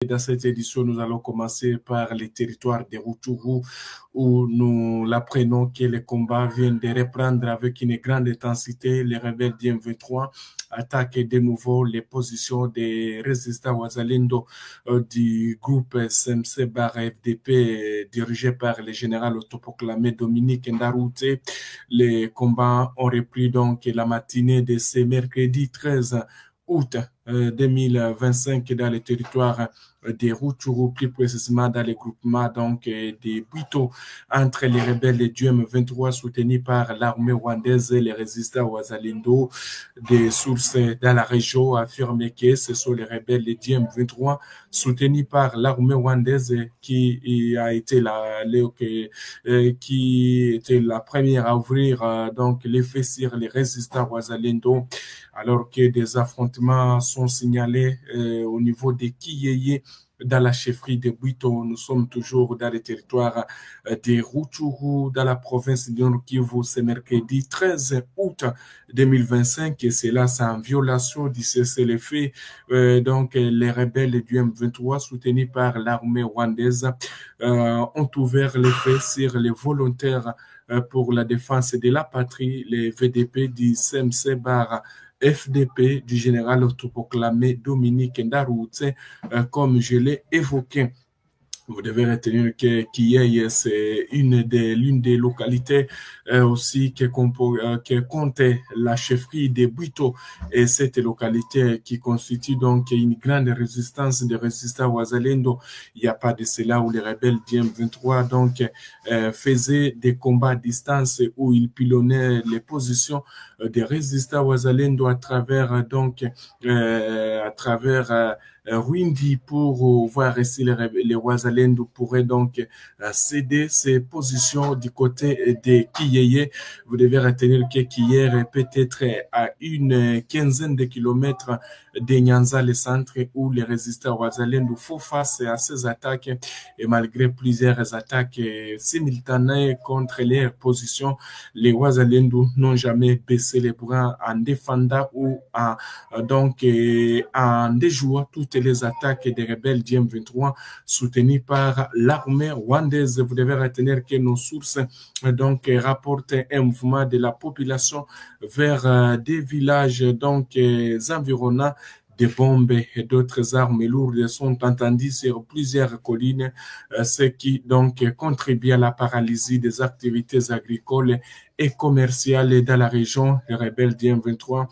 Dans cette édition, nous allons commencer par les territoires des Rutshuru, où nous l'apprenons que les combats viennent de reprendre avec une grande intensité. Les rebelles du M23 attaquent de nouveau les positions des résistants Wazalendo du groupe SMC-FDP dirigé par le général autoproclamé Dominique Ndaroute. Les combats ont repris donc la matinée de ce mercredi 13 août 2025 dans le territoire des Rutshuru, plus précisément dans les groupements donc des Bwito entre les rebelles du M23 soutenus par l'armée rwandaise et les résistants Wazalendo. Des sources dans la région affirment que ce sont les rebelles du M23 soutenus par l'armée rwandaise qui était la première à ouvrir donc l'effet sur les résistants Wazalendo, alors que des affrontements sont signalés au niveau de Kiyeye dans la chefferie de Bwito. Nous sommes toujours dans le territoire des Rutshuru, dans la province de Nord Kivu, ce mercredi 13 août 2025, et c'est là, c'est en violation du cessez-le-feu. Donc, les rebelles du M23, soutenus par l'armée rwandaise, ont ouvert le feu sur les volontaires pour la défense de la patrie, les VDP du CMC-FDP du général autoproclamé Dominique Ndaroute, comme je l'ai évoqué. Vous devez retenir que Kiyeye, c'est l'une des localités aussi qui compte la chefferie de Bwito, et cette localité qui constitue donc une grande résistance des résistants Wazalendo. Il n'y a pas de cela où les rebelles du M23 donc faisaient des combats à distance où ils pilonnaient les positions des résistants Wazalendo à travers Rwindi pour voir si les Wazalendo pourraient donc céder ces positions du côté de Kiyeye. Vous devez retenir que Kiyeye est peut-être à une quinzaine de kilomètres de Nyanza, le centre, où les résistants Wazalendo font face à ces attaques, et malgré plusieurs attaques simultanées contre leurs positions, les Wazalendo n'ont jamais baissé les bras en défendant ou en déjouant toutes les attaques des rebelles du M23 soutenus par l'armée rwandaise. Vous devez retenir que nos sources donc rapportent un mouvement de la population vers des villages donc environnants. Des bombes et d'autres armes lourdes sont entendues sur plusieurs collines, ce qui donc contribue à la paralysie des activités agricoles et commerciales dans la région. Les rebelles du M23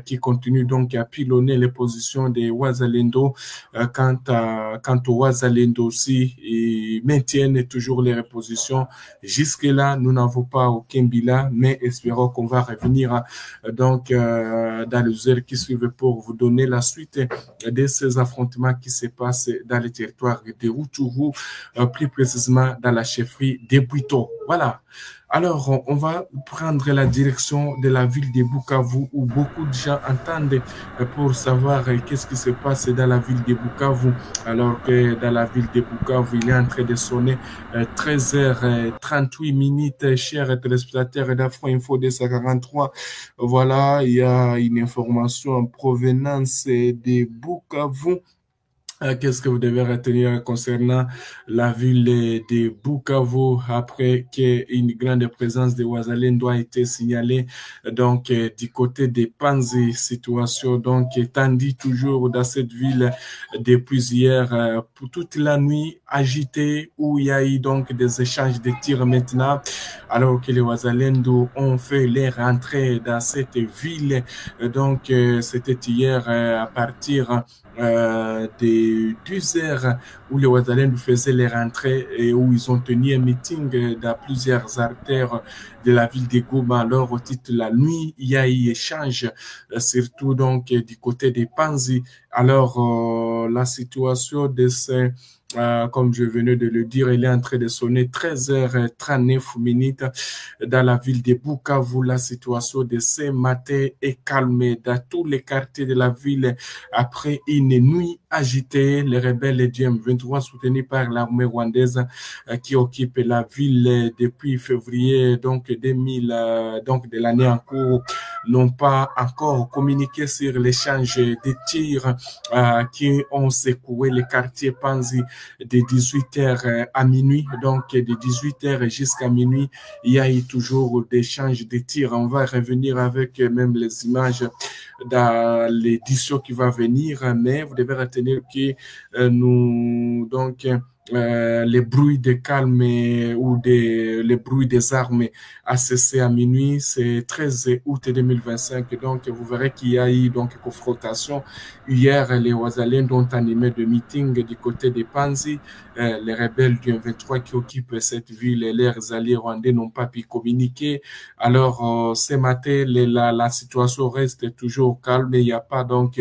qui continuent donc à pilonner les positions des Wazalendo. Quant aux Wazalendo aussi, ils maintiennent toujours les positions. Jusque-là, nous n'avons pas aucun bilan, mais espérons qu'on va revenir dans les heures qui suivent pour vous donner la suite de ces affrontements qui se passent dans le territoire de Rutshuru, plus précisément dans la chefferie de Bwito. Voilà. Alors, on va prendre la direction de la ville de Bukavu, où beaucoup de gens entendent pour savoir qu'est-ce qui se passe dans la ville de Bukavu, alors que dans la ville de Bukavu, il est en train de sonner 13h38, chers téléspectateurs d'Afro Info 243. Voilà, il y a une information en provenance de Bukavu. Qu'est-ce que vous devez retenir concernant la ville de Bukavu après qu'une grande présence de Wazalendo a été signalée donc du côté des Panzi, situation donc tendue toujours dans cette ville depuis hier pour toute la nuit agitée, où il y a eu donc des échanges de tirs maintenant, alors que les Wazalendo ont fait leur entrée dans cette ville. Donc c'était hier à partir des 12 heures où les Wazalendo faisaient les rentrées et où ils ont tenu un meeting dans plusieurs artères de la ville de Goma. Alors, au titre de la nuit, il y a eu échange, surtout donc du côté des Panzi. Alors, la situation de ces comme je venais de le dire, il est en train de sonner 13h39 dans la ville de Bukavu. La situation de ce matin est calmée dans tous les quartiers de la ville après une nuit agitée. Les rebelles du M23 soutenus par l'armée rwandaise qui occupe la ville depuis février donc de l'année en cours n'ont pas encore communiqué sur l'échange des tirs qui ont secoué les quartiers Panzi de 18h à minuit. Donc, de 18h jusqu'à minuit, il y a eu toujours des échanges de tirs. On va revenir avec même les images dans l'édition qui va venir, mais vous devez retenir que les bruits de calme les bruits des armes a cessé à minuit. C'est 13 août 2025. Donc, vous verrez qu'il y a eu donc confrontation. Hier, les Ouazaliens ont animé de meeting du côté des Panzi. Les rebelles du M23 qui occupent cette ville et leurs alliés rwandais n'ont pas pu communiquer. Alors, ce matin, la situation reste toujours calme. Il n'y a pas donc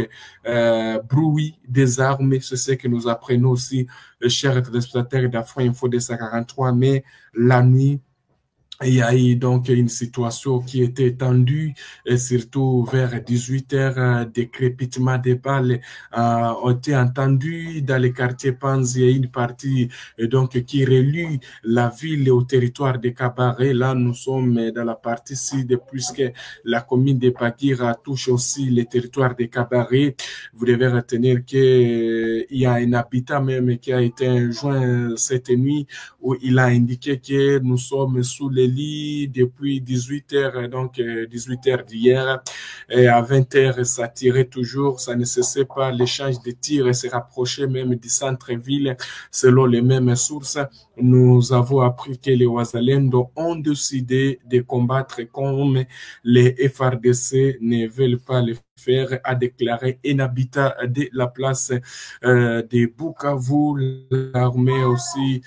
bruit des armes. C'est ce que nous apprenons aussi, chers téléspectateurs d'Afrique Info 243. Mais la nuit, il y a eu donc une situation qui était tendue, et surtout vers 18h, des crépitements de balles ont été entendus dans les quartiers Panzi. Il y a une partie donc qui relie la ville au territoire de Kabaré. Là, nous sommes dans la partie sud, puisque la commune de Bagira touche aussi le territoire de Kabaré. Vous devez retenir qu'il y a un habitant même qui a été joint cette nuit où il a indiqué que nous sommes sous les lits depuis 18h, donc 18h d'hier, et à 20h, ça tirait toujours, ça ne cessait pas l'échange de tirs et se rapprochait même du centre-ville. Selon les mêmes sources, nous avons appris que les Ouazalendo ont décidé de combattre comme les FRDC ne veulent pas le faire, a déclaré un habitat de la place de Bukavu. L'armée aussi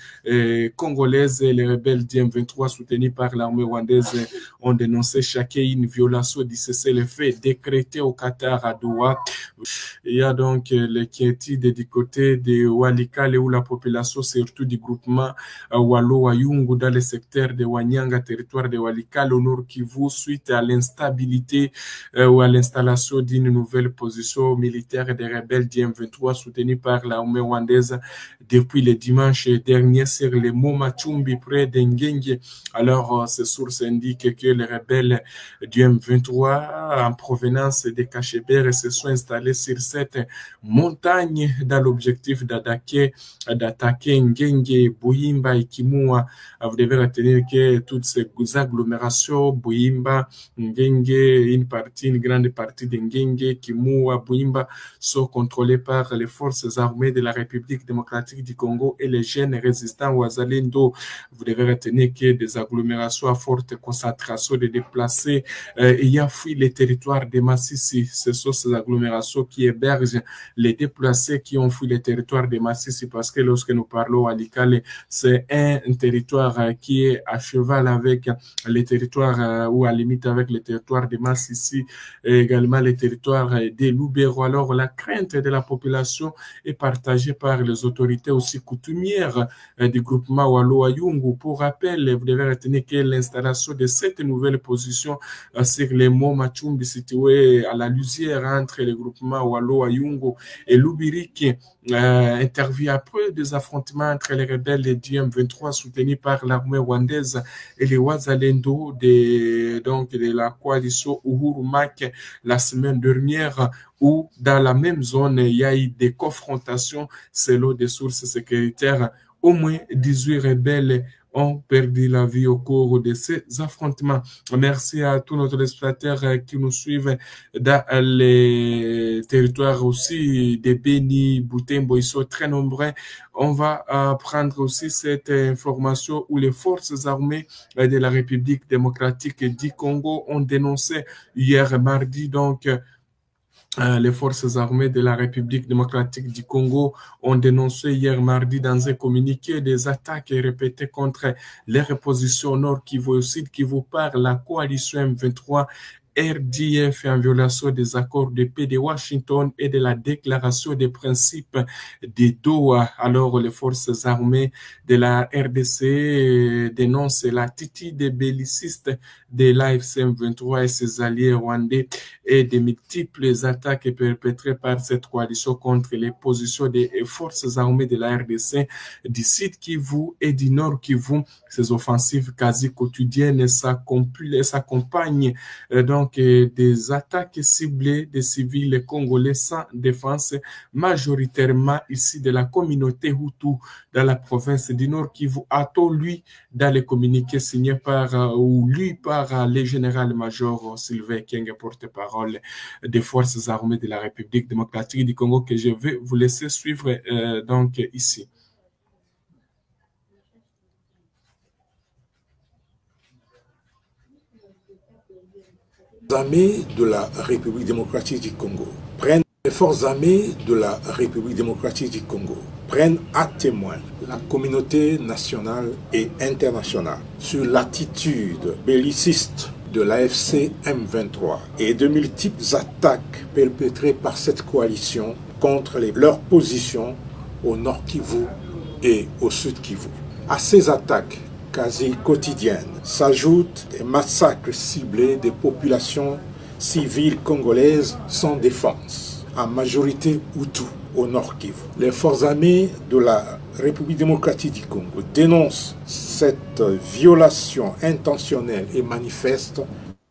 congolaise et les rebelles du M23 soutenus par l'armée rwandaise ont dénoncé chacun une violation du cessez-le-feu décrété au Qatar à Doha. Il y a donc l'inquiétude du côté de Walikale où la population, surtout du groupement Walo-Wayungu dans le secteur de Wanyanga, territoire de Walikale au Nord Kivu, suite à l'instabilité ou à l'installation d'une nouvelle position militaire des rebelles du M23 soutenus par l'armée rwandaise depuis le dimanche dernier sur le Mont Machumbi près d'Engenge. Alors, ces sources indiquent que les rebelles du M23 en provenance de Kachebere se sont installés sur cette montagne dans l'objectif d'attaquer Ngenge, Bouyimba et Kimua. Vous devez retenir que toutes ces agglomérations, Bouyimba, Ngenge, une grande partie de Ngenge, Kimua, Bouyimba, sont contrôlées par les forces armées de la République démocratique du Congo et les jeunes résistants Ouazalendo. Vous devez retenir que des agglomérations à forte concentration de déplacés ayant fui les territoires de Massissi. Ce sont ces agglomérations qui hébergent les déplacés qui ont fui les territoires de Massissi, parce que lorsque nous parlons à Likale, c'est un territoire qui est à cheval avec les territoires ou à limite avec les territoires de Massissi et également les territoires de Lubero. Alors la crainte de la population est partagée par les autorités aussi coutumières du groupement Walo-Wayungu. Pour rappel, vous devez retenir que l'installation de cette nouvelle position sur les monts Machumbi situé à la lisière entre les groupements Walo-Wayungu et Lubiriki intervient après des affrontements entre les rebelles du M23 soutenus par l'armée rwandaise et les Wazalendo de la coalition Uhuru-Mak la semaine dernière, où dans la même zone, il y a eu des confrontations selon des sources sécuritaires. Au moins 18 rebelles ont perdu la vie au cours de ces affrontements. Merci à tous nos téléspectateurs qui nous suivent dans les territoires aussi de Beni, Butembo. Ils sont très nombreux. On va prendre aussi cette information où les forces armées de la République démocratique du Congo ont dénoncé hier mardi donc les forces armées de la République démocratique du Congo ont dénoncé hier mardi dans un communiqué des attaques répétées contre les repositions au Nord Kivu et au Sud Kivu par la coalition M23 RDF en violation des accords de paix de Washington et de la déclaration des principes de Doha. Alors, les forces armées de la RDC dénoncent l'attitude belliciste de l'AFC M23 et ses alliés rwandais et des multiples attaques perpétrées par cette coalition contre les positions des forces armées de la RDC du Sud Kivu et du Nord Kivu. Ces offensives quasi quotidiennes s'accompagnent donc donc des attaques ciblées des civils congolais sans défense, majoritairement ici de la communauté Hutu dans la province du Nord Kivu, a-t-on lui dans les communiqués signés par ou lus par le général-major Sylvain Ekenge, porte-parole des forces armées de la République démocratique du Congo, que je vais vous laisser suivre donc ici. Les armées de la République démocratique du Congo prennent les forces armées de la République démocratique du Congo prennent à témoin la communauté nationale et internationale sur l'attitude belliciste de l'AFC M23 et de multiples attaques perpétrées par cette coalition contre leurs positions au Nord Kivu et au Sud Kivu. À ces attaques quasi quotidiennes s'ajoutent des massacres ciblés des populations civiles congolaises sans défense, en majorité Hutu au Nord Kivu. Les forces armées de la République démocratique du Congo dénoncent cette violation intentionnelle et manifeste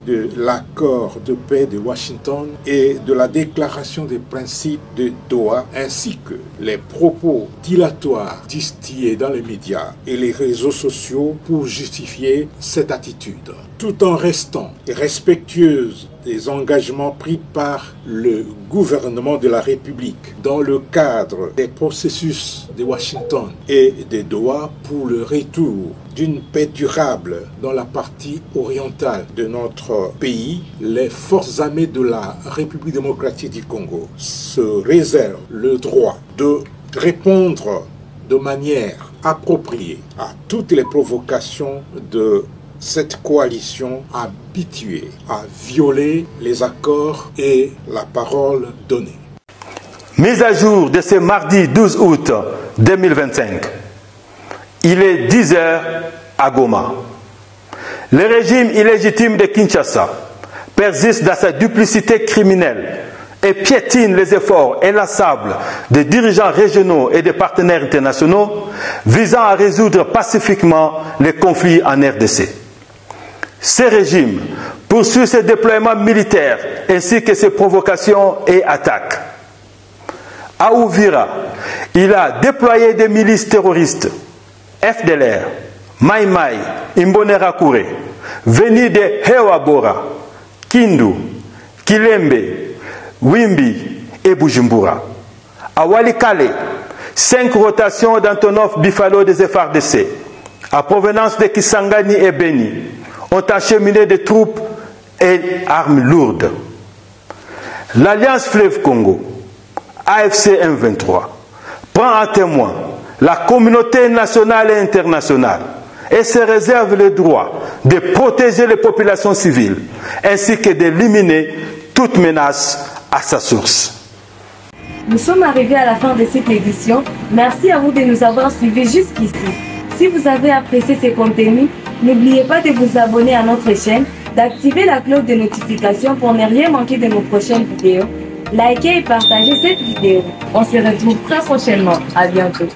de l'accord de paix de Washington et de la déclaration des principes de Doha, ainsi que les propos dilatoires distillés dans les médias et les réseaux sociaux pour justifier cette attitude, tout en restant respectueuse des engagements pris par le gouvernement de la République dans le cadre des processus de Washington et de Doha pour le retour d'une paix durable dans la partie orientale de notre pays. Les forces armées de la République démocratique du Congo se réservent le droit de répondre de manière appropriée à toutes les provocations de cette coalition habituée à violer les accords et la parole donnée. Mise à jour de ce mardi 12 août 2025. Il est 10h à Goma. Le régime illégitime de Kinshasa persiste dans sa duplicité criminelle et piétine les efforts inlassables des dirigeants régionaux et des partenaires internationaux visant à résoudre pacifiquement les conflits en RDC. Ce régime poursuit ses déploiements militaires ainsi que ses provocations et attaques. À Uvira, il a déployé des milices terroristes, FDLR, Mai Mai, Imbonerakure, venus de Hewabora, Kindu, Kilembe, Wimbi et Bujumbura. À Walikale, 5 rotations d'Antonov Bifalo des FARDC, à provenance de Kisangani et Beni, ont acheminé des troupes et armes lourdes. L'Alliance Fleuve Congo, AFC M23, prend en témoin la communauté nationale et internationale et se réserve le droit de protéger les populations civiles ainsi que d'éliminer toute menace à sa source. Nous sommes arrivés à la fin de cette édition. Merci à vous de nous avoir suivis jusqu'ici. Si vous avez apprécié ces contenus, n'oubliez pas de vous abonner à notre chaîne, d'activer la cloche de notification pour ne rien manquer de nos prochaines vidéos. Likez et partagez cette vidéo. On se retrouve très prochainement. À bientôt.